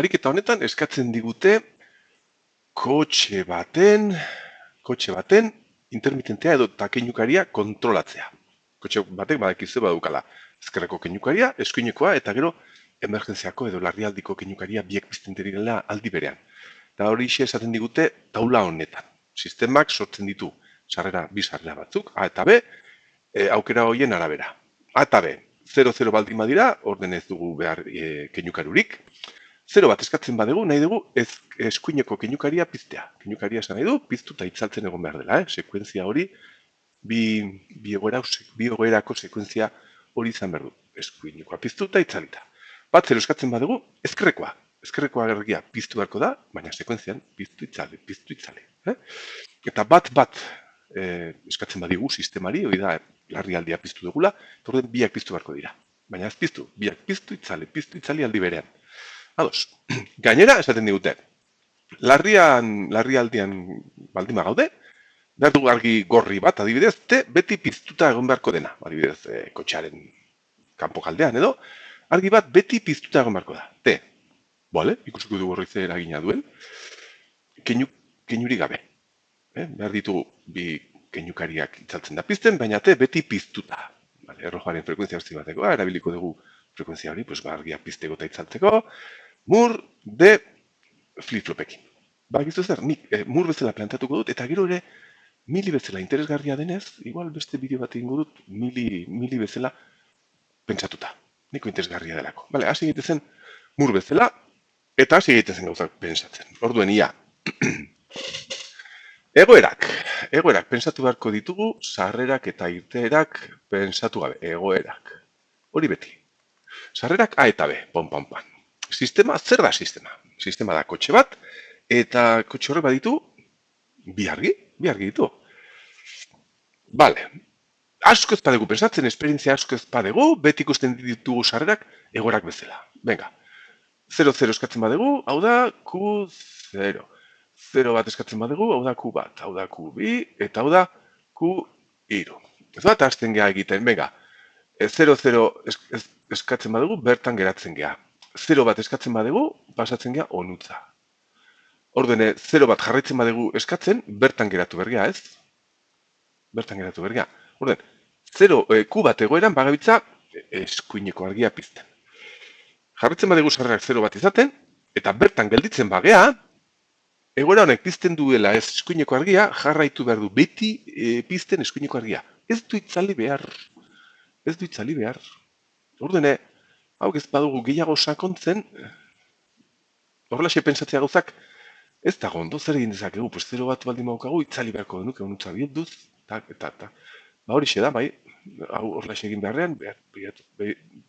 Ariketa honetan eskatzen digute kotxe baten intermitentea edo keinukaria kontrolatzea. Kotxe batek badakizu badukala ezkerreko keinukaria, eskuinekoa eta gero emergentziako edo larrialdiko keinukaria biek pizten direla aldi berean. Eta hori esaten digute taula honetan. Sistemak sortzen ditu bi sarrera batzuk, A eta B, aukera horien arabera. A eta B, 0-0 baldin badira, orden ez dugu behar keinukarurik. 0 bat eskatzen badegu, nahi dugu eskuineko keinukaria piztea. Keinukaria esan nahi du, piztu eta itzaltzen egon behar dela. Sekuentzia hori, bi egoerako sekuentzia hori izan behar du. Eskuinekoa piztu eta itzalita. Bat 0 eskatzen badegu, ezkerrekoa. Ezkerrekoa gergia piztu beharko da, baina sekuentzian piztu itzali. Eta bat eskatzen badigu sistemari, hori da larrialdia piztu dugula, eta orden biak piztu beharko dira. Baina ez piztu, biak piztu itzali aldi berean. Ados, gainera esaten digute, larrialdian baldima gaude, behar dugu argi gorri bat, adibidez, beti piztuta egon beharko dena, adibidez, kotxearen kanpo kaldean edo, argi bat beti piztuta egon beharko da. Bale, ikusiko dugu horri zer eragina duen, keinuri gabe. Behar ditugu bi keinukariak itzaltzen da pizten, baina beti piztuta. Errojaren frekuentzia hortzi bateko, erabiliko dugu frekuentzia hori, argia pizteko eta itzaltzeko, mur de flip-flopekin. Bakizu zer, nik mur bezala planteatuko dut, eta gero ere mili bezala interesgarria denez, igual beste bideo bat egingo dut, mili bezala pentsatuta. Niko interesgarria delako. Hasi egiten zen mur bezala, eta hasi egiten zen gauzak pentsatzen. Orduen ia. Egoerak pentsatu beharko ditugu, sarrerak eta irteerak pentsatu gabe. Egoerak. Hori beti. Sarrerak A eta B, pon. Sistema, zer da sistema? Sistema da kotxe bat, eta kotxe horrek baditu, bi argi ditu. Bale, asko ez badegu pensatzen, esperientzia asko ez badegu, beti ikusten ditugu sarrerak egoerak bezala. Venga, 0-0 eskatzen badegu, hau da Q0. 0 bat eskatzen badegu, hau da Q1, hau da Q2, eta hau da Q3. Ez bat hasten geha egiten, venga, 0-0 eskatzen badegu, bertan geratzen geha. 0 bat eskatzen badegu, pasatzen geha onutza. Ordene, 0 bat jarraitzen badegu eskatzen, bertan geratu bergea, ez? Bertan geratu bergea. Orden, Q bat egoeran bagabitza eskuineko argia pizten. Jarraitzen badegu sarrerak 0 bat izaten, eta bertan gelditzen bagea, egoera honek pizten duela eskuineko argia, jarraitu behar du beti pizten eskuineko argia. Ez du itzali behar. Ordene, hau ez badugu gehiago sakontzen, horrelaxe pentsatzea gauzak, ez dago ondo, zer egin dezakegu, 0 bat baldin maukagu, itzali beharko denuke, onutza bilduz, eta. Horixe da, bai, hau horrelaxe egin beharrean,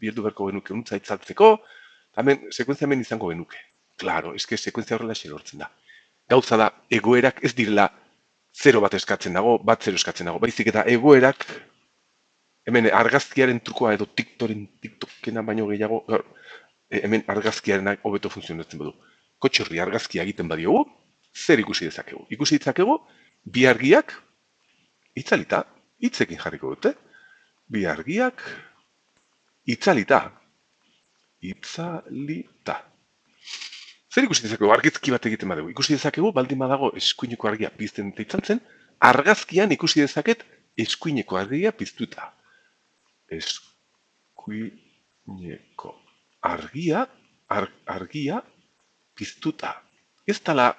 bildu beharko genuke onutza itzaltzeko, hemen, sekuentzia hemen izango genuke. Claro, eske sekuentzia horrelaxe lortzen da. Gauza da, egoerak ez direla 0 bat eskatzen dago, bat 0 eskatzen dago, baizik eta egoerak, hemen argazkiaren trukoa edo tiktokena baino gehiago, hemen argazkiarenak hobeto funtzionatzen badu. Kotxe horri argazkia egiten badiogu, zer ikusi dezakegu? Ikusi ditzakegu, bi argiak itzalita, hitzekin jarriko dute, bi argiak itzalita. Zer ikusi dezakegu? Argazki bat egiten badugu. Ikusi dezakegu, baldin badago eskuineko argia pizten eta itzaltzen, argazkian ikusi dezaket eskuineko argia piztuta. Eskuineko argia piztuta. Ez dala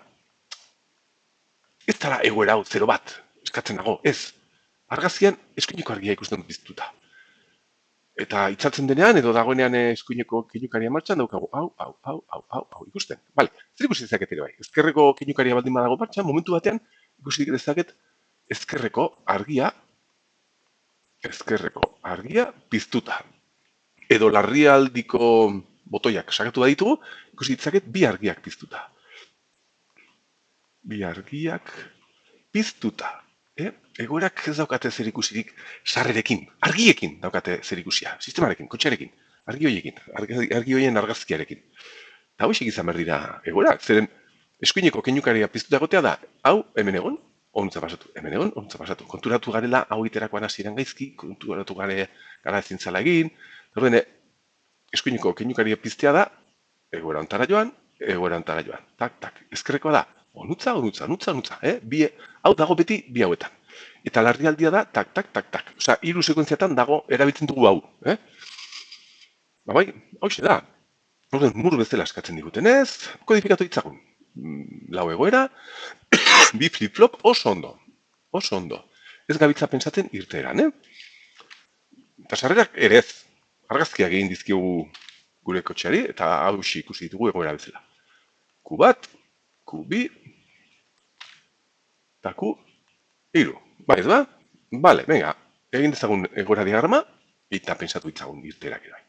egoera hau 0 bat, eskatzen dago, ez. Argazkian eskuineko argia ikusten piztuta. Eta itzaltzen denean, edo dagoenean eskuineko keinukaria martxan, daukagu, hau, ikusten. Bale, zer ikusi dezaket ere bai. Ezkerreko keinukaria baldin badago martxan, momentu batean, ikusi dezaket ezkerreko argia piztuta. Edo larrialdiko botoiak sakatu baditugu, ikusi ditzaket bi argiak piztuta. Egoerak ez daukate zer ikusirik sarrerekin, argiekin daukate zer ikusia, sistemarekin, kotxearekin, argi horien argazkiarekin. Eta hoxik izan behar dira egoerak, zeren eskuineko keinukaria piztuta egotea da, hau hemen egon, onuntza pasatu. Konturatu garela, hau iterakoan hasieran gaizki, konturatu gara ezin zala egin, eskuineko keinukaria piztea da, egoera ontara joan, egoera ontara joan. Tak, tak. Ezkerrekoa da, onutza, onutza, onutza, onutza. Hau dago beti bi hauetan. Eta larrialdia da, tak, tak, tak, tak. Osa, 3 sekuentziatan dago erabiltzen dugu hau. Ba bai, hauxe da. Orden, mur bezala eskatzen digutenez, kodifikatu ditzagun. Lau egoera, bi flip-flop oso ondo. Oso ondo. Ez gabitza pentsatzen irteeran, Eta sarrerak ere ez. Argazkiak egin dizkigu gure kotxeari, eta hausi ikusi ditugu egoera bezala. Q1, Q2, eta Q3. Bai, ez ba? Bale, venga, egin dezagun egoera diagrama, eta pentsatu ditzagun irteerak ere.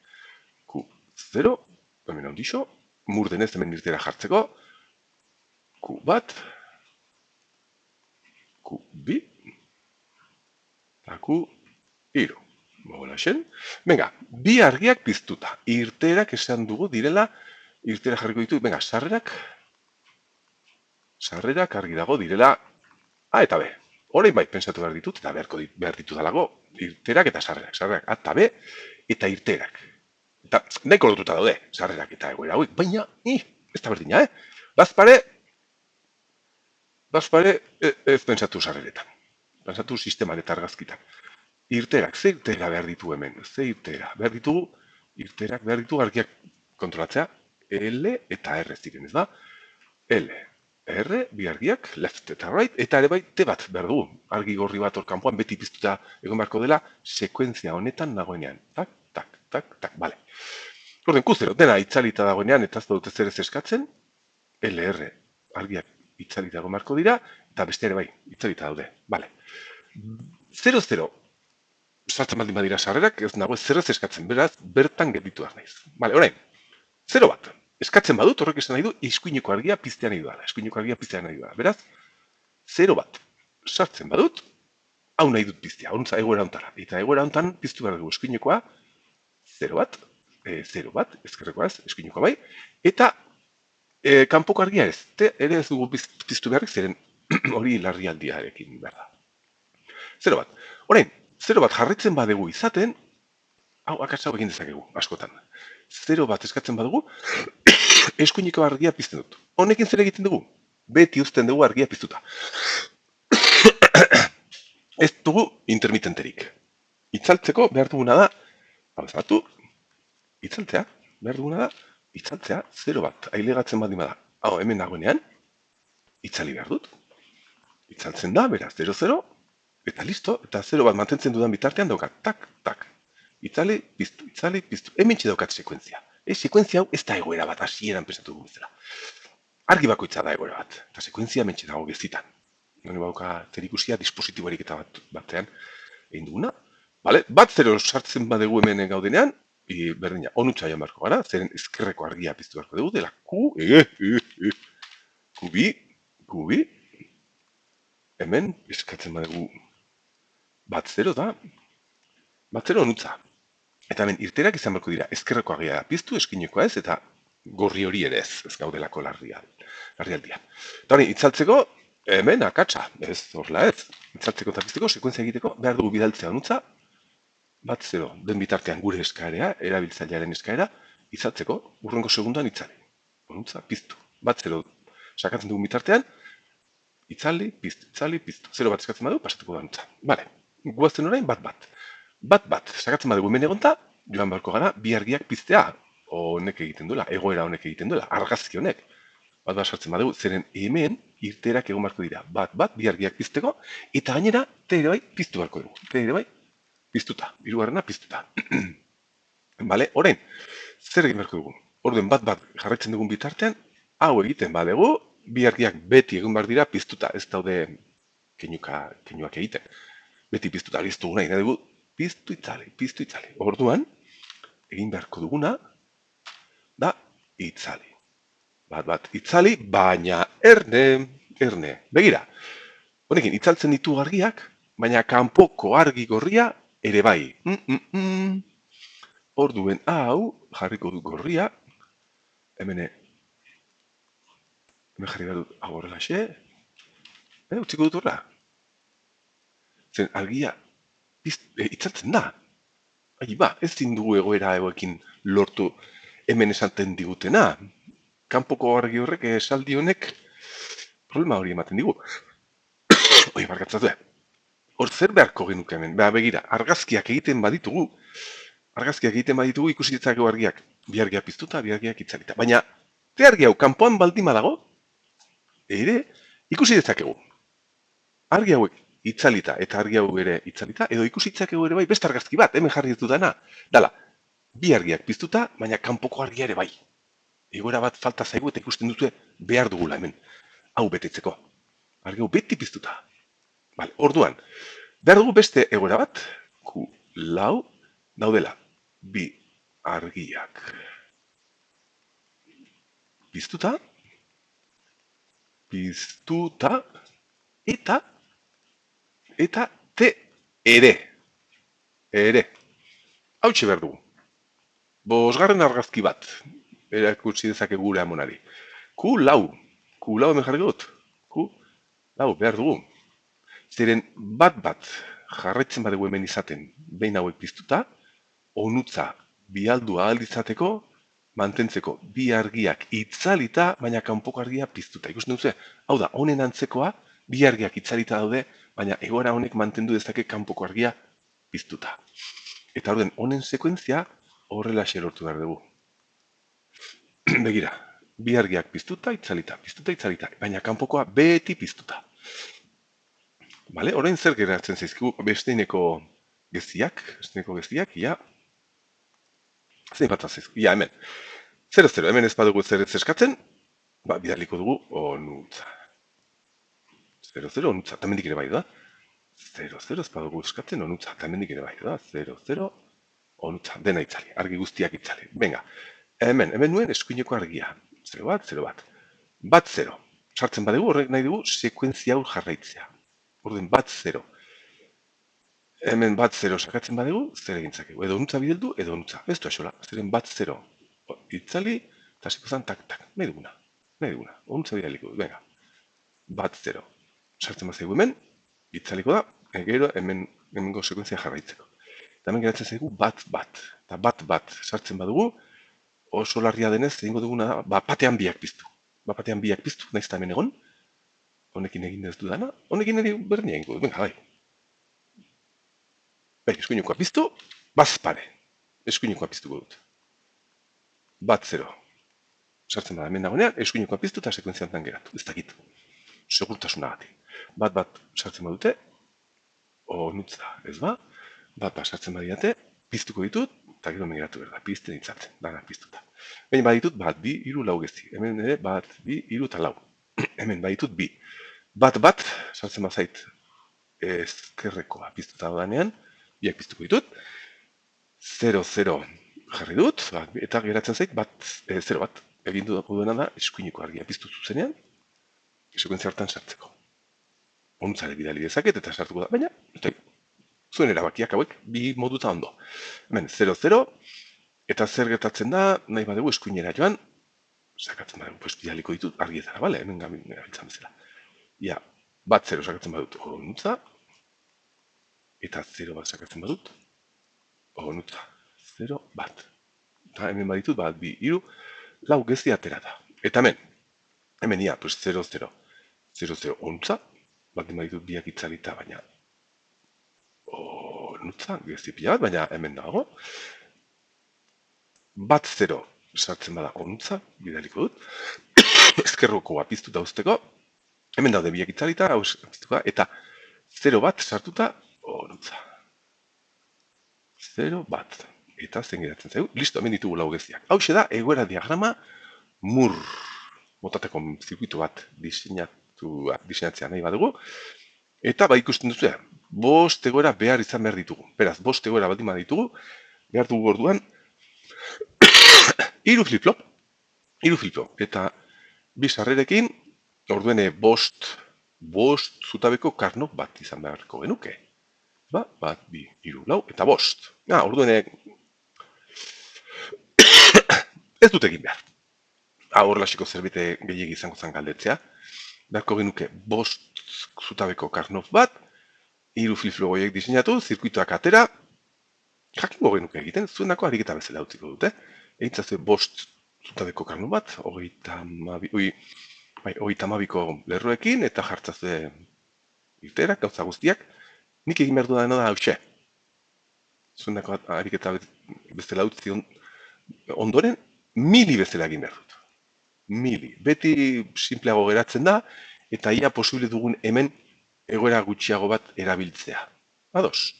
Q0, hemen ondixo, mur denez hemen irteera jartzeko. Q1, Q2, eta Q3. Mogola xen. Venga, bi argiak piztuta. Irteerak esan dugu direla, irteera jarriko ditu, venga, sarrerak argi dago direla A eta B. Orain bai, pensatu behar ditut, eta behar ditu dalago, irteerak eta sarrerak A eta B, eta irteerak. Eta nahiko lotuta daude, sarrerak eta egoera hauek, baina, ez da berdina, Bazpare, ez pensatu sarreretan. Pensatu sisteman eta argazkitan. Irteerak, ze irteera behar ditu hemen? Ze irteera? Irteerak behar ditu argiak kontrolatzea. L eta R ziren, ez da? L, R, bi argiak, left eta right, eta ere bai, T bat behar dugu. Argi gorri bat hor kanpoan beti piztuta egon beharko dela, sekuentzia honetan nagoenean. Tak, tak, tak, tak, bale. Orden, Q0, dena itzalita dagoenean, eta ez dut ez ere eskatzen. LR, argiak itzalita egon beharko dira, eta beste ere bai, itzalita daude. Bale. 0-0. Sartzen baldin badira sarrerak, ez nago zer ez eskatzen, beraz, bertan gelditu naiz. Bale, orain, 0 bat. Eskatzen badut, horrek esan nahi du, eskuineko argia piztea nahi duela. Eskuineko argia piztea nahi duela. Beraz, 0 bat. Sartzen badut, hau nahi dut piztea, ontza egoera ontara. Eta egoera ontan piztu behar dugu eskuinekoa, 0 bat, 0 bat, ezkerrekoa ez, eskuinekoa bai, eta kanpoko argia ez, ere ez dugu piztu beharrik, zeren hori larrialdiarekin behar da. 0 bat. Orain, 0 bat jarritzen badegu izaten, hau akatsa egin dezakegu, askotan. 0 bat eskatzen badugu, eskuineko argia pizten dut. Honekin zer egiten dugu? Beti uzten dugu argia piztuta. Ez dugu intermitenterik. Itzaltzeko behar duguna da, itzaltzea, behar duguna da, itzaltzea 0 bat. Ailegatzen baldin bada. Hau, hemen nagoenean, itzali behar dut. Itzaltzen da, beraz, 0-0, eta listo, eta 0 bat mantentzen dudan bitartean daukat, tak, tak. Itzali, piztu, itzali, piztu. Hemen daukat sekuentzia. Sekuentzia hau ez da egoera bat, hasieran pensatu dugu bezala. Argi bakoitza da egoera bat, eta sekuentzia hemen dago gezitan. Nire bauka zerikusia dispositiboarik eta batean egin duguna. Vale? Bat 0 sartzen badegu hemen gaudenean, berdina, onutza joan beharko gara, zeren ezkerreko argia piztu beharko dugu, dela Q2, hemen eskatzen badegu bat 0 da, bat 0 onutza. Eta hemen irteerak izan beharko dira, ezkerreko argia piztu, eskinekoa ez, eta gorri hori ere ez gaudelako larrialdian. Eta hori, itzaltzeko, hemen akatsa, ez horrela ez. Itzaltzeko eta pizteko, sekuentzia egiteko, behar dugu bidaltzea onutza, bat 0, den bitartean gure eskaera, erabiltzailearen eskaera, itzaltzeko, urrengo segundan itzali. Onutza, piztu. Bat 0 sakatzen dugu bitartean, itzali, piztu, itzali, piztu. 0 bat eskatzen badu, pasatuko da onutza. Bale, guazten orain, bat. Bat, sakatzen badugu hemen egonta, joan beharko gara, bi argiak piztea, honek egiten duela, egoera honek egiten duela, argazki honek. Bat sartzen badugu, zeren hemen irteerak egon beharko dira. Bat, bi argiak pizteko, eta gainera, ere bai, piztu beharko dugu. Ere bai, piztuta, hirugarrena piztuta. Bale, orain, zer egin beharko dugu? Orden bat jarraitzen dugun bitartean, hau egiten badegu, bi argiak beti egon behar dira piztuta, ez daude keinuak egiten. Beti piztuta, listu nahi dugu, piztu itzali. Orduan, egin beharko duguna, da itzali. Bat, itzali, baina erne. Begira, honekin, itzaltzen ditu argiak, baina kanpoko argi gorria ere bai. Orduen hau, jarriko du gorria, hemen jarri behar dut hau horrela xe, utziko dut horrela. Zen argia itzaltzen da. Ez dugu egoera hauekin lortu hemen esaten digutena. kanpoko argi horrek esaldi honek problema hori ematen digu. Oi, barkatzatu. Hor zer beharko genuke hemen? Begira, argazkiak egiten baditugu, ikusi ditzakegu argiak. Bi argiak piztuta, bi argiak itzalita. Baina, te argi hau kanpoan baldin badago, ere, ikusi ditzakegu. Argi hauek itzalita eta argi hau ere itzalita, edo ikusi ditzakegu ere bai beste argazki bat, hemen jarri dutana. Dala, bi argiak piztuta, baina kanpoko argia ere bai. Egoera bat falta zaigu eta ikusten duzue behar dugula hemen. Hau betetzeko. Argi hau beti piztuta. Vale, orduan, behar dugu beste egoera bat, Q4 daudela, bi argiak piztuta, eta T ere. Hautxe behar dugu. Bosgarren argazki bat, erakutsi dezake gure amonari. Q4 hemen jarri dut. Q4 behar dugu. Zeren bat jarraitzen badugu hemen izaten, behin hauek piztuta, onutza bialdu ahal izateko, mantentzeko bi argiak itzalita, baina kanpoko argia piztuta. Ikusten duzu, hau da, honen antzekoa, bi argiak itzalita daude, baina egoera honek mantendu dezake kanpoko argia piztuta. Eta orden, honen sekuentzia horrela lortu behar dugu. Begira, bi argiak piztuta, itzalita, baina kanpokoa beti piztuta. Vale, orain zer geratzen zaizkigu besteineko geziak, ia, zein bat zaizkigu, ia, hemen. 0-0, hemen ez badugu zer eskatzen, bidaliko dugu onutza. 0-0 onutza, tamendik ere bai da. 0-0 ez badugu eskatzen onutza, tamendik ere bai da. 0-0 onutza, dena itzali, argi guztiak itzali. Venga, hemen nuen eskuineko argia. 0-1, 0-1. 1-0. Sartzen badugu, horrek nahi dugu sekuentzia hau jarraitzea. Orden 1-0. Hemen 1-0 sakatzen badugu, zer egintzakegu. Edo onutza bideldu, edo onutza. Ez du aixola, zeren 1-0. Itzali, eta zipuzan tak, nahi duguna. Onutza bidaliko du, venga. 1-0. Sartzen bat zaigu hemen, itzaliko da, gero hemengo sekuentzia jarraitzeko. Eta hemen geratzen zaigu 1-1. Eta 1-1 sartzen badugu, oso larria denez, egingo duguna, batean biak piztu. Nahiz eta hemen egon, honekin egin ez dudana, honekin ere berdina egingo du, venga, bai. Bai, eskuinekoa piztu, bazpare. Eskuinekoa piztuko dut. 1-0. Sartzen bada hemen dagoenean, eskuinekoa piztu eta sekuentzia honetan geratu. Ez dakit. Segurtasuna gati. 1-1 sartzen badute, onutza, ez ba? 1-1 sartzen badiate, piztuko ditut, eta gero hemen geratu behar da. Pizten ditzatzen, dana piztuta. Hemen baditut 1, 2, 3, 4 gezi. Hemen ere 1, 2, 3 eta 4. Hemen baditut 2. 1-1 sartzen bazait ezkerrekoa piztuta danean, biak piztuko ditut. 0-0 jarri dut, eta geratzen zait 0-1. Egin duena da eskuineko argia piztu zuzenean, sekuentzia hartan sartzeko. Ontzare bidali dezaket eta sartuko da, baina, zuen erabakiak hauek, bi moduta ondo. Hemen, 0-0, eta zer gertatzen da, nahi badugu eskuinera joan, sakatzen badugu, bidaliko ditut argietara, bale, hemen gamin erabiltzen bezala. Ia, 1-0 sakatzen badut, onutza, eta 0-1 sakatzen badut, onutza, 0-1. Eta hemen baditut, 1, 2, 3, 4 gezi atera da. Eta hemen ia, 0-0, 0-0 onutza, baldin baditut biak itzalita, baina onutza, gezi pila bat, baina hemen dago. 1-0 sartzen bada onutza, bidaliko dut. Ezkerrokoa piztuta uzteko, hemen daude biak itzalita, eta 0-1 sartuta, onutza. 0-1. Eta zen geratzen zaigu, listo, hemen ditugu lau geziak. Hau da, egoera diagrama mur motateko zirkuitu bat diseinatzea nahi badugu. Eta ikusten duzu, 5 egoera behar izan behar ditugu. Beraz, 5 egoera baldin baditugu, behar dugu orduan 3 flip-flop. Eta 2 sarrerekin, orduen 5 zutabeko karnok bat izan beharko genuke. 1, 2, 3, 4, eta 5. Orduen ez dut egin behar. Horrelako zerbait gehiegi izango zen galdetzea. Beharko genuke 5 zutabeko karnof bat, 3 flip-flop horiek diseinatu, zirkuituak atera, jakingo genuke egiten, zuenako ariketa bezala utziko dute. Egin zazue 5 zutabeko karnu bat, hogeita hamabiko lerroekin, eta jartzazue irteerak, gauza guztiak. Nik egin behar dudana da hause. Zuendako ariketa bezala utzi ondoren, mili bezala egin behar dut. Mili. Beti simpleago geratzen da, eta ia posible dugun hemen egoera gutxiago bat erabiltzea. Ados,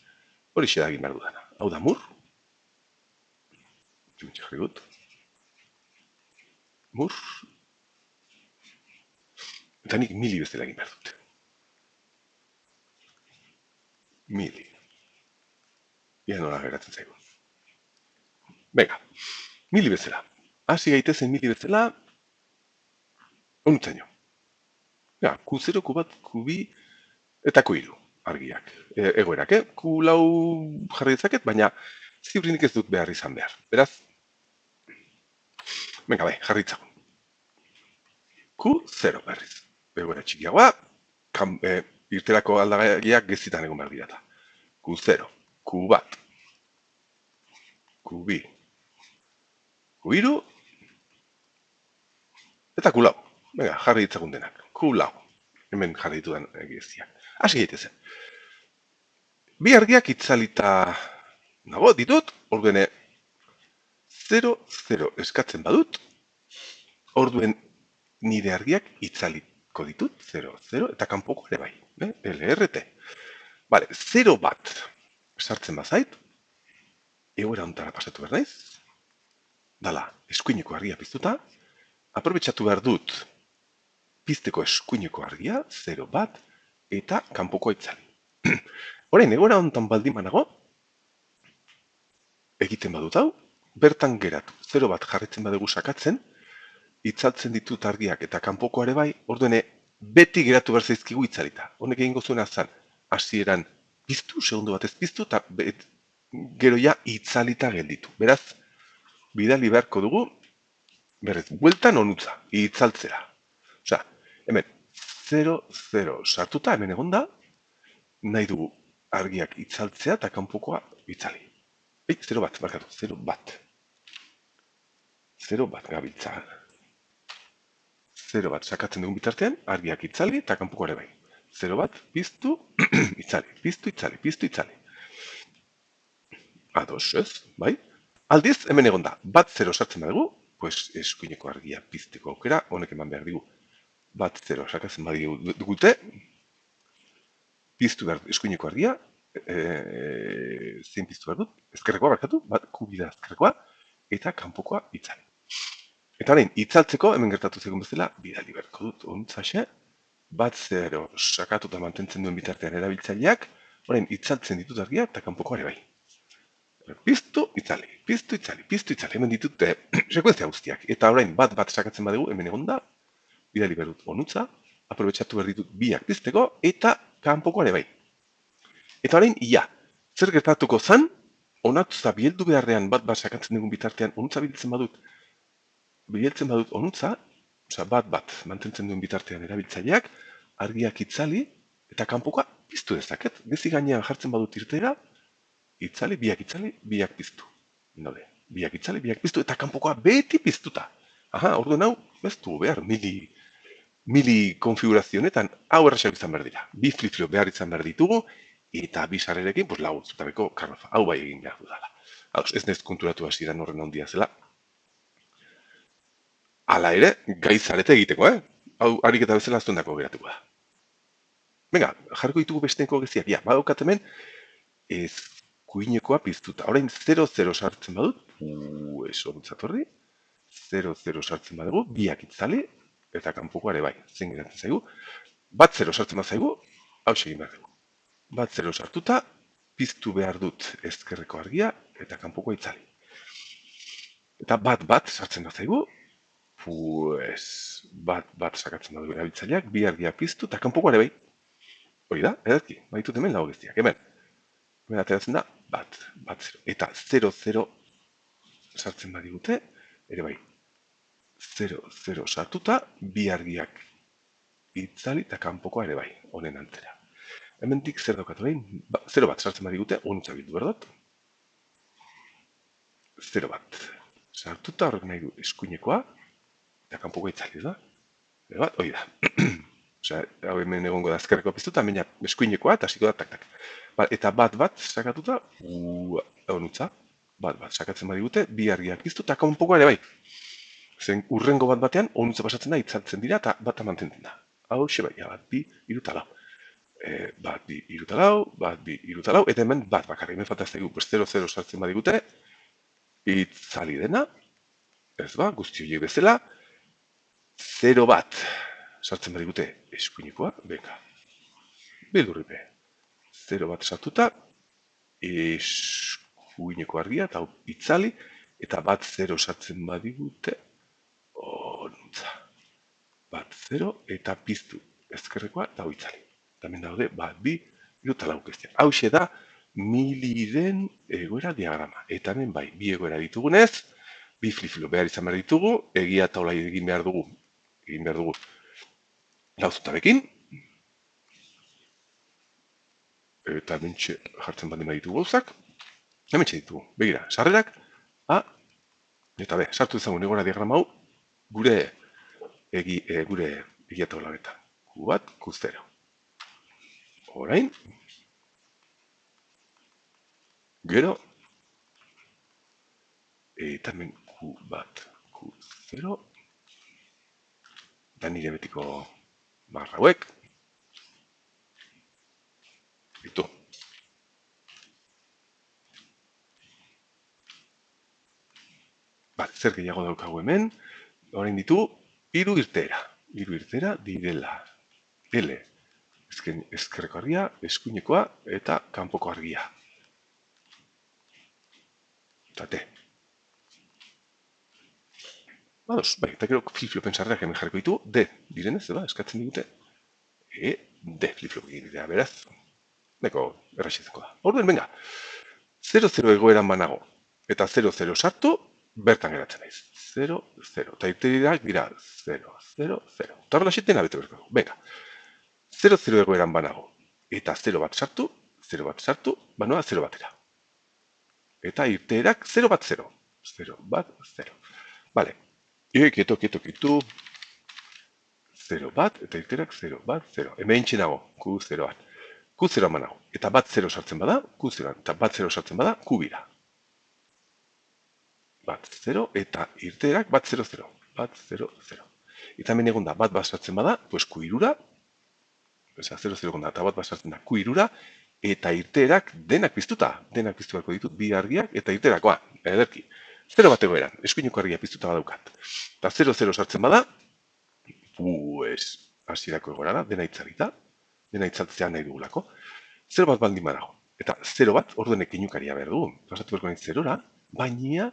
hori da egin behar dudana. Hau da mur. Jarri dut. Mur. Eta nik mili bezala egin behar dut. Mili. Ia nola geratzen zaigu. Venga, mili bezala. Hasi gaitezen mili bezala, onutzaino. Ja, Q0, Q1, Q2, eta Q3 argiak. Egoerak, Q4 jarri dezaket, baina ziurrinik ez dut behar izan behar. Beraz, venga bai, jarri itzagun. Q0 berriz. Egoera txikiagoa, irterako aldagaiak gezitan egon behar dira. Q0, Q1, Q2, Q3, eta Q4. Venga, jarri ditzagun denak. Q4. Hemen jarri ditudan geziak. Hasi gaitezen. Bi argiak itzalita nago ditut, orduen 0,0 eskatzen badut, orduen nire argiak itzaliko ditut, 0,0, eta kanpoko ere bai, LRT. Vale, 0 bat sartzen bazait, egoera ontara pasatu behar naiz, dala, eskuineko argia piztuta, aprobetxatu behar dut pizteko eskuineko argia, 0 bat, eta kanpokoa itzali. Orain, egoera ontan baldin banago, egiten badut hau, bertan geratu, 0 bat jarretzen badugu sakatzen, itzaltzen ditut argiak eta kanpoko ere bai, orduene beti geratu behar zaizkigu itzalita. Honek egingo zuena zan, hasieran piztu, segundu batez piztu, eta gero ja itzalita gelditu. Beraz, bidali beharko dugu, berrez, bueltan onutza, itzaltzera. Osea, hemen, 0,0 sartuta, hemen egonda, nahi dugu argiak itzaltzea eta kanpokoa itzali. 0 bat, barkatu, 0 bat. 0 bat gabiltza. 0 bat sakatzen dugun bitartean, argiak itzali eta kanpoko ere bai. 0 bat, piztu, itzali, piztu, itzali, piztu, itzali. Ados, ez, bai? Aldiz, hemen egon da, bat 0 sartzen badugu, pues eskuineko argia pizteko aukera, honek eman behar digu. Bat 0 sakatzen badugute, piztu behar eskuineko argia, zein piztu behar dut, ezkerrekoa barkatu, bat kubida ezkerrekoa, eta kanpokoa itzali. Eta orain, itzaltzeko, hemen gertatu zegoen bezala, bidali beharko dut ontzaxe, bat 0 sakatuta mantentzen duen bitartean erabiltzaileak, orain, itzaltzen ditut argia eta kanpoko ere bai. Piztu, itzali, piztu, itzali, piztu, itzali, hemen ditut sekuentzia guztiak. Eta orain, bat sakatzen badugu, hemen egon da, bidali behar dut onutza, aprobetxatu behar ditut biak pizteko, eta kanpoko ere bai. Eta orain, ia, zer gertatuko zan, onatza bieldu beharrean bat sakatzen dugun bitartean onutza biltzen badut onutza, osea bat mantentzen duen bitartean erabiltzaileak, argiak itzali eta kanpokoa piztu dezaket. Gezi gainean jartzen badut irtera, itzali, biak piztu. Nole, biak itzali, biak piztu eta kanpokoa beti piztuta. Aha, orduan hau, ez du behar, mili konfigurazionetan hau erraxak izan behar dira. Bi flip-flop behar izan behar ditugu, eta bi sarrerekin, pues lau zutabeko karnofa. Hau bai egin behar dudala. Ez nez konturatu hasieran horren handia zela. Hala ere, gai zarete egiteko, Hau ariketa bezala aztuendako geratuko da. Venga, jarriko ditugu besteko geziak. Ja, badaukat hemen, eskuinekoa piztuta. Orain 0,0 sartzen badut, onutzatorri, 0,0 sartzen badugu, biak itzali, eta kanpoko ere bai, zein geratzen zaigu. Bat 0 sartzen bat zaigu, hau segin behar dugu. Bat 0 sartuta, piztu behar dut ezkerreko argia, eta kanpoko itzali. Eta bat sartzen bat zaigu, pues, bat sakatzen badugu erabiltzaileak, bi argiak piztu, eta kanpoko ere bai. Hori da, edatki, baitut hemen lau guztiak, hemen. Hemen ateratzen da, bat 0. Eta 0,0 sartzen badigute, ere bai. 0,0 sartuta, bi argiak itzali eta kanpokoa ere bai, honen antzera. Hemendik zer daukat orain, 0 bat sartzen badigute, onutza bildu behar dut. 0 bat sartuta horrek nahi du eskuinekoa, eta kanpoko itzali, da? Bat, hori da. Osea, hau hemen egongo da ezkerrekoa piztuta, baina eskuinekoa eta hasiko da tak-tak. Eta bat sakatuta, honutza, bat sakatzen badigute, bi argiak piztu eta kanpokoa ere bai. Zen urrengo batean, honutza pasatzen da, itzaltzen dira eta bata mantentzen da. Hau, bai, bat, bi, hiru eta lau. Bat, bi, hiru eta lau, bat, bi, hiru eta lau, eta hemen bat bakarrik, hemen falta ez daigu, 0-0 sartzen badigute, itzali dena, ez ba, guzti horiek bezala, 0 bat sartzen badigute eskuinekoa, venga, bildurripe, 0 bat sartuta, eskuineko argia, eta itzali, eta bat 0 sartzen badigute, honuntza, bat 0, eta piztu ezkerrekoa, eta itzali. Eta hemen daude, bat, bi, hiru eta lau kestia. Hauxe da, miliren egoera diagrama. Eta hemen bai, bi egoera ditugunez, bi flip-flop behar izan behar ditugu, egia eta olai egin behar dugu lauzutarekin, eta hemen jartzen baldin baditugu gauzak, hemen ditugu, begira, sarrerak, A, eta B, sartu ezagun egoera diagrama hau, gure egia eta olaretan. Q bat, Q0. Orain, gero, eta hemen Q bat, Q0, da nire betiko barra hauek, ditu. Zer gehiago daukagu hemen, orain ditu, hiru irteera. Hiru irteera direla. L, ezkerreko argia, eskuinekoa eta kanpoko argia. Eta T. Badoz, bai, eta gero flip-flopen sarrerak hemen jarriko ditu, D direnez, eskatzen digute, D flip-flop egin dira, beraz, neko erraxezeko da. Orduen, venga, 0-0 egoeran banago, eta 0-0 sartu, bertan geratzen naiz. 0-0, eta irteriak dira 0-0-0. Eta horrela xeten abetu berko dugu, venga. 0-0 egoeran banago, eta 0 bat sartu, banoa 0 batera. Eta irteerak 0 bat 0. 0 bat 0. Bale, kieto. 0 bat, eta irteerak 0 bat 0. Hemen txinago, Q0 bat. Q0 banago, eta bat 0 sartzen bada, Q0, eta bat 0 sartzen bada, Q-bira. Bat 0, eta irteerak bat 0-0. Bat 0-0. Eta hemen egon da, bat sartzen bada, pues Q-irura, 0-0 egon da, eta bat sartzen da Q-irura, eta irteerak denak piztuta. Denak piztu beharko ditut, bi argiak, eta irteerakoa, ederki. 0 bat egoeran, eskuineko argia piztuta badaukat. Eta 0-0 sartzen bada, pues, hasierako egoera da, dena itzalita, dena itzaltzea nahi dugulako. 0 bat baldin badago. Eta 0 bat, orduen ekinukaria behar dugu. Pasatu berko nahi 0-ra, baina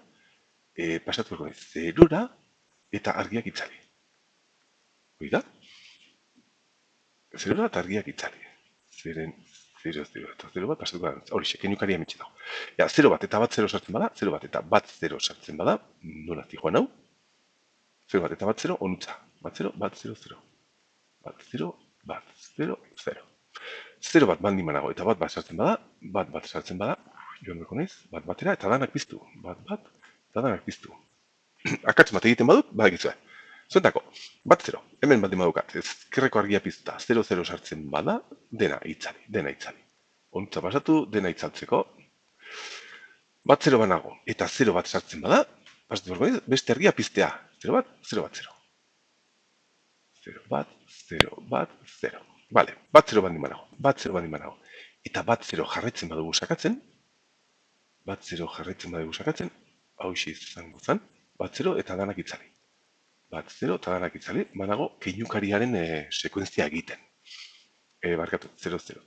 pasatu berko nahi 0-ra, eta argiak itzali. Hoi da? 0-ra eta argiak itzali. 0-0 eta 0 bat, pasatu gara, hori, ekinukaria mitxe dago. 0 bat eta bat 0 sartzen bada, 0 bat eta bat 0 sartzen bada, nolati joan hau? 0 bat eta bat 0, onutza. Bat 0, bat 0-0. Bat 0, bat 0-0. 0 bat baldin banago eta bat sartzen bada, bat sartzen bada, joan berko naiz, bat batera eta danak piztu. Bat, eta danak piztu. Akatz bat egiten badut, badakizue. Zuentako, bat 0, hemen baldin badukat, ezkerreko argia piztuta, 0-0 sartzen bada, dena itzali. Ontza pasatu, dena itzaltzeko. Bat 0 banago eta 0 bat sartzen bada, pasatu berko naiz, beste argia piztea. 0 bat, 0 bat 0. 0 bat, 0 bat, 0. Bale, bat 0 baldin banago. Eta bat 0 jarraitzen badugu sakatzen, hau izango zen, bat 0 eta danak itzali. Bat 0 eta danak itzali, banago keinukariaren sekuentzia egiten. Barkatu, 0-0.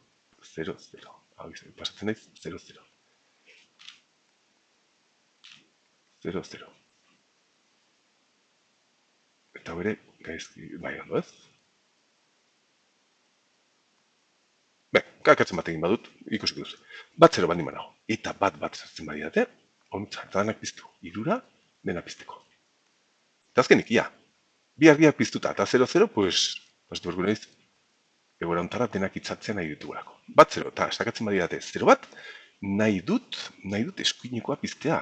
0-0. Hau izan, pasatzen naiz, 0-0. 0-0. Eta bere, gaizki, bai ondo ez? Kakatzen bat egin badut, ikusiko duzu. Bat 0 baldin banago. Eta bat sartzen badidate, ontza, eta danak piztu. Irura, dena pizteko. Eta azkenik, bi argiak piztuta, eta 0-0, pues, pasatu berko naiz, egoera ontara denak itzaltzea nahi ditugulako. Bat 0, eta sakatzen badidate 0 bat, nahi dut eskuinekoa piztea.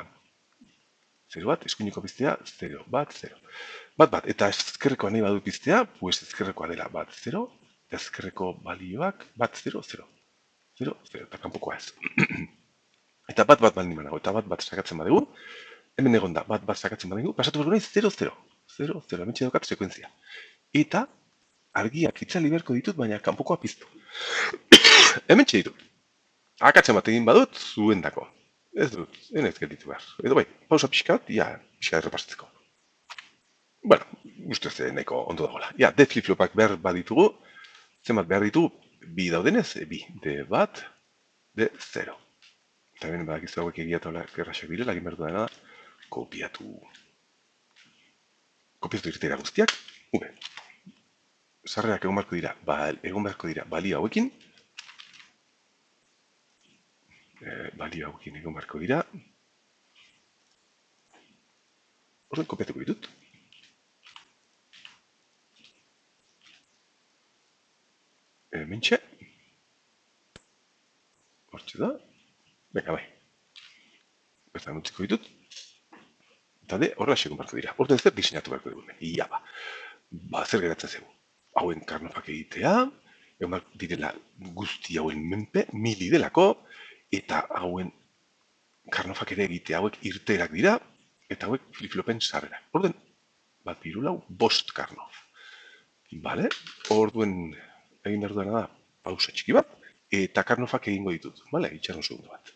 0 bat, eskuineko piztea, 0 bat, 0. Bat, eta ezkerrekoa nahi badu piztea, pues ezkerrekoa dela bat, 0, eta ezkerreko balioak bat, 0, 0. 0, 0, eta kanpokoa ez. Eta bat baldin banago, eta bat sakatzen badugu, hemen egon da, bat sakatzen badugu, pasatu bergu nahi 0, 0. 0, 0, hemen txedokat sekuentzia. Eta argiak itzali beharko ditut, baina kanpokoa piztu. Hemen ditut. Akatzen bat egin badut, zuen dako. Ez dut, enez gelditu behar. Edo bai, pausa pixka bat, pixka errepasatzeko. Bueno, ustez nahiko ondo dagoela. D flip-flopak behar baditugu, zenbat behar ditugu, bi daudenez, bi, D bat, D 0. Eta hemen badakizu hauek egia eta erraxak direla, egin behar duena da, kopiatu irtera guztiak, sarrerak egon beharko dira balio hauekin, egon beharko dira, horren kopiatuko ditut. Hementxe, hortxe da, venga bai, bertan utziko ditut, eta horrela egon beharko dira, horten zer diseinatu beharko dugu, zer geratzen zegu, hauen karnofak egitea, egon beharko direla guzti hauen menpe, mili delako, eta hauen karnofak ere egitea hauek irteerak dira, eta hauek flip-flopen sarrera. Orden, bat birulau, bost karnof. Bale, orduen egin behar duena da, pausa txiki bat, eta karnofak egingo ditut. Bale, itxaron segundu bat.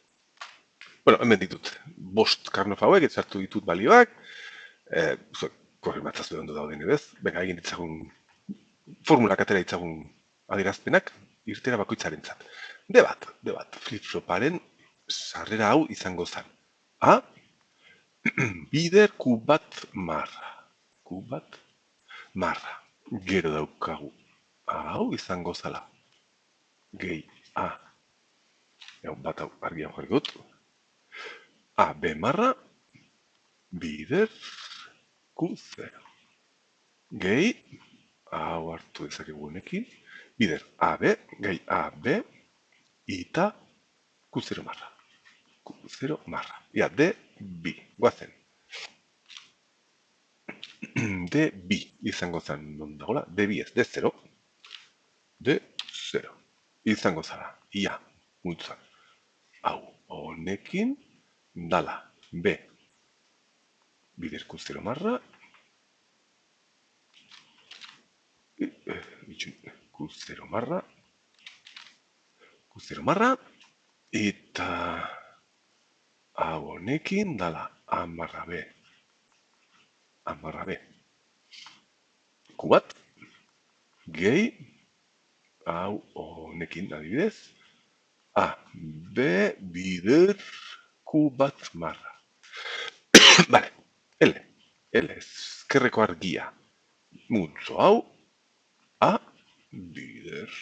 Bueno, hemen ditut, bost karnof hauek, etzartu ditut balioak, korrimatzazu ondo dauden edez, benga, egin ditzagun, formulak atera ditzagun adierazpenak, irtera bakoitzaren zat. De bat, flip-floparen sarrera hau izango zen. A, bider kubat marra. Gero daukagu. Hau izango zala. Gehi A. Bat hau argian jarri dut. A, B marra. Bider Q0. Gehi, hau hartu dezakegu honekin. Bider A, B. Gehi A, B. Eta Q0 marra. Q0 marra. D, B. Guazen. D, B. Izango zen non dagoela. D, B ez. D, 0. D, 0. Izango zara. Multzan. Hau, honekin dala. B. Bider Q0 marra. Q0 marra. Q0 marra. Eta hau honekin dala A marra B. A marra B. Kubat. Gehi. Hau honekin adibidez. A, B, bider kubat marra. Bale, L. Ezkerreko argia. Multzo hau. A, bider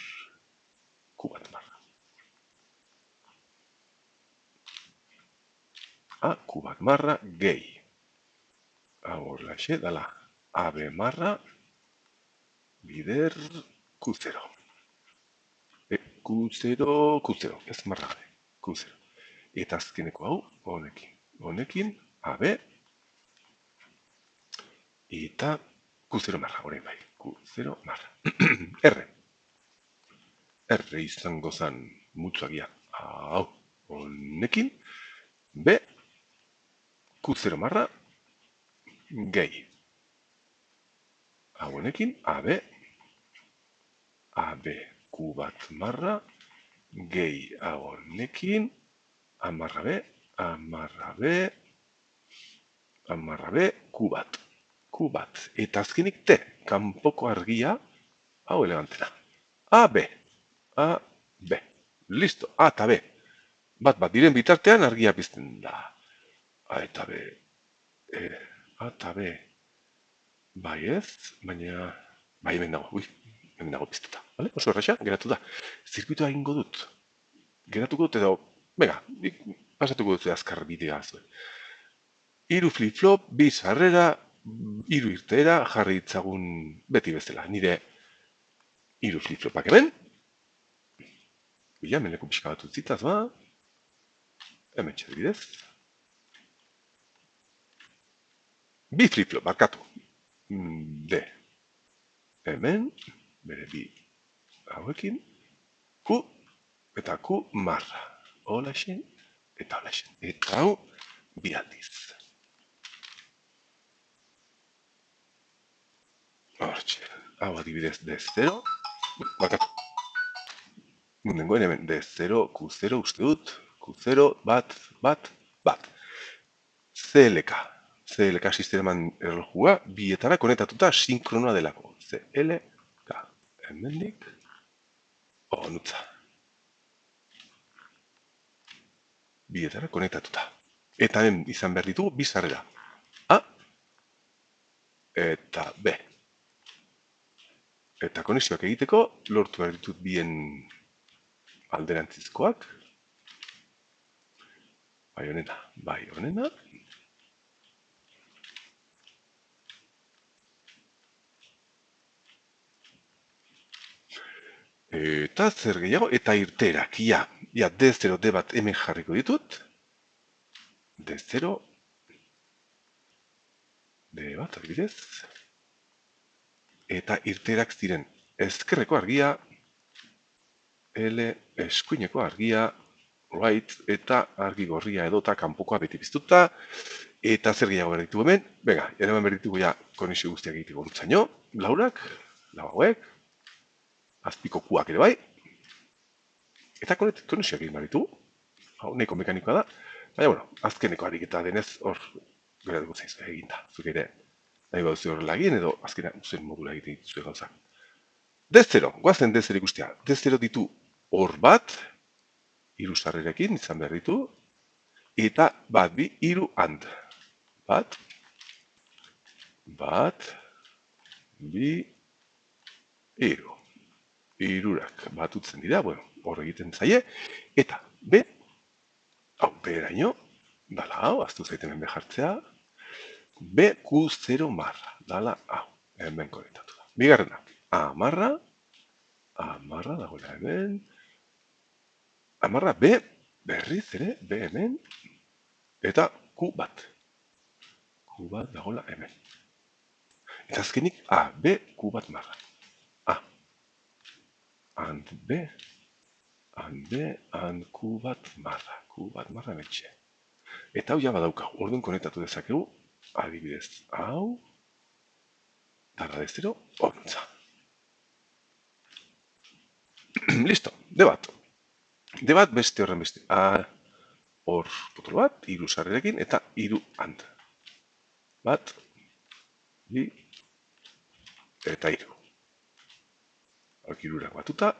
kubat marra. A, kubat marra, gehi. Hau horlaxe, dala. A, B marra, bider Q0. Q0, ez marra gabe. Q0. Eta azkeneko hau, honekin. Honekin, A, B. Eta Q0 marra, horrein bai. Q0 marra. R. R izango zen multzoagia. Hau, honekin. B. Q0 marra. Gehi. Hau honekin, A, B. A, B. Q bat marra. Gehi hau honekin. A marra B. A marra B. A marra B. Q bat. Q bat. Eta azkenik T. Kanpoko argia. Hau elegantena. A, B. A, B. Listo. A eta B. Bat diren bitartean argia pizten da. A eta B. A eta B. Bai ez, baina... Bai, hemen dago. Hemen dago piztuta. Oso erraxa, geratu da. Zirkuitua egingo dut. Geratuko dut edo... Venga, pasatuko dut azkar bidea zuen. 3 flip-flop, 2 sarrera, 3 irteera, jarri ditzagun beti bezala. Nire 3 flip-flopak hemen. Bila, hemen leku pixka bat utzitaz, ba. Hemen txadibidez. Bi flip-flop, barkatu. D. Hemen, bere bi hauekin, Q eta Q marra. Holaxen eta holaxen. Eta hau, bi aldiz. Hortxe, hau adibidez D0, barkatu. Nengoen hemen D0, Q0 uste dut, Q0, bat, bat, bat. CLK. CLK sisteman erlojua, bietara konektatuta sinkronoa delako. CLK. Hemendik, onutza. Bietara konektatuta. Eta hemen izan behar ditugu bi sarrera. A eta B. Eta konexioak egiteko lortu behar ditut bien alderantzizkoak. Bai honena, bai honena. Eta zer gehiago, eta irteerak, ia D0, D bat hemen jarriko ditut. D0, D bat, adibidez. Eta irteerak ziren ezkerreko argia, L eskuineko argia, right, eta argi gorria edota kanpokoa beti piztuta. Eta zer gehiago behar ditugu hemen, venga, eraman behar ditugu ja konexio guztiak egiteko urtzaino, laurak, lau hauek, azpiko kuak ere bai, eta konexioak egin behar ditugu. Hau, nahiko mekanikoa da, baina, bueno, azkeneko ariketa denez hor geratuko zaiz eginda. Zuk ere, nahi baduzu horrela egin edo azkena zen modula egiten dituzue gauzak. D0, guazen D0 ikustea. D0 ditu hor bat, hiru sarrerekin izan behar ditu, eta bat, bi, hiru and. Bat, bi, hiru. Hirurak batutzen dira, bueno, hor egiten zaie, eta B, hau, beheraino, dala hau, aztu zaiten hemen jartzea, B, Q0 marra, dala hau, hemen konektatu da. Bigarrena, A marra dagoela hemen, A marra, B, berriz ere, B hemen, eta Q bat. Q bat dagoela hemen. Eta azkenik A, B, Q bat marra. A. And B, and Q bat marra. Q bat marra betxe. Eta hau ja badaukagu, orduan konektatu dezakegu, adibidez, hau, dara D0, ontza. Listo, debat. Debat beste horren beste. Hor potolo bat, hiru sarrerekin, eta hiru and. Bat, bi, eta hiru. Hor hirurak batuta.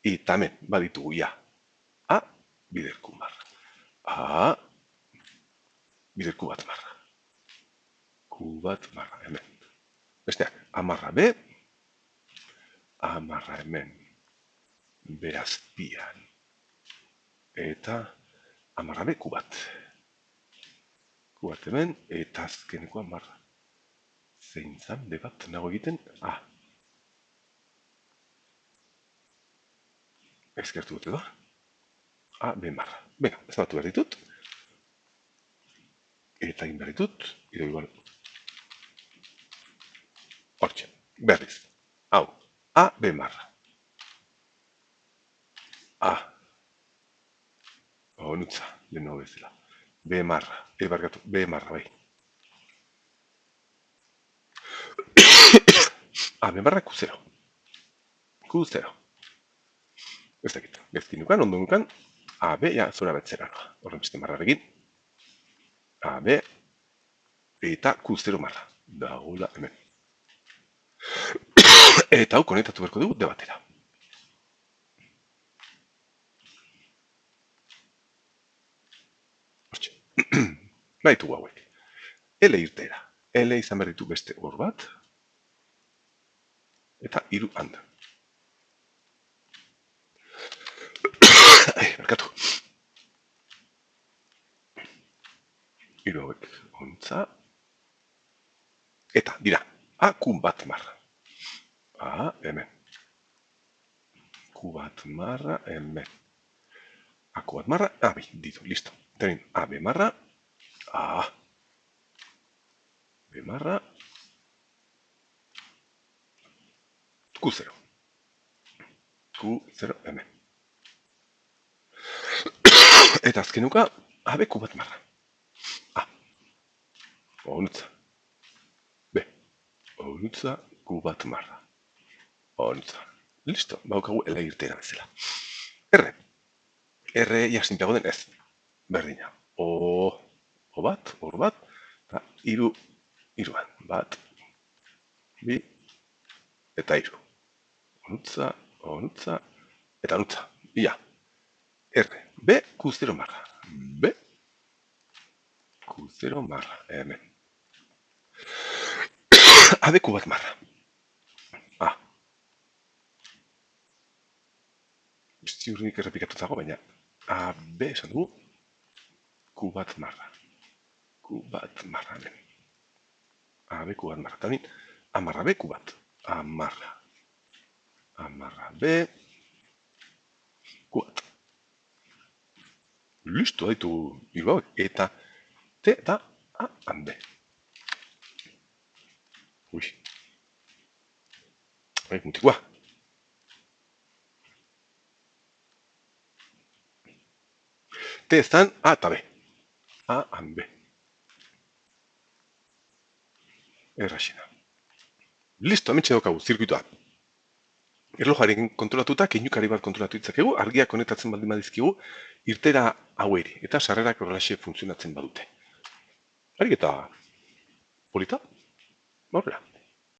Eta hemen, baditugu ja. A, biderku marra. A, biderku bat marra. Q bat marra, hemen. Besteak, A marra B, A marra hemen. Berazpian. Eta A marra B, Q bat. Q bat hemen, eta azkeneko A marra. Zein zan, B bat nago egiten, A. Ezkertu dut edo. A, B marra. Venga, ez batu behar ditut. Eta egin behar ditut. Edo igual. Hortxe, berriz. Hau, A, B marra. A. Onutza, lehenu bezala. B marra. Barkatu, B marra, bai. A, B marra, Q0. Q0. Ez dakit, gezkin nukan, ondo nukan. A, B, ja, zora betzera noa. Horren beste marrarekin. A, B, eta Q0 marra. Dagoela hemen. Eta hau konektatu berko dugu debatera. Hortxe. Baitu hauek. L irtera. L izan behar ditu beste hor bat. Eta hiru handa. Barkatu. Hiru hauek ontza. Eta, dira, A, Q bat marra. A, hemen. Q bat marra, hemen. A, Q bat marra, A, B, ditu, listo. Tenim A, B marra, A. B marra, Q0. Q0 hemen. Eta azkenuka, AB Q bat marra. A. Onutza. B. Onutza Q bat marra. Onutza. Listo, baukagu ela irtera bezala. R. R jasinpiago den ez. Berdina. O bat, or bat, eta iruan. Bat, bi, eta iru. Onutza, onutza, eta onutza. Ia. R. B, Q0 marra. B, Q0 marra. Hemen. A, B, Q bat marra. A. Ziurrik errepikatu dago, baina A, B esan dugu. Q bat marra. Q bat marra. Hemen. A, B, Q bat marra. Eta hemen, amarra B, Q bat. Amarra. Amarra B, Q bat. Listo, daitu hiru hauek. Eta T eta A, han B. Ui. Mutikoa. T ezan A eta B. A, han B. Erraxena. Listo, hemen txedokagu, zirkuitoa. Erlojaren kontrolatuta, keinukari bat kontrolatu ditzakegu, argiak konektatzen baldin badizkigu, irtera haueri, eta sarrerak horrelaxe funtzionatzen badute. Argi eta polita? Horrela.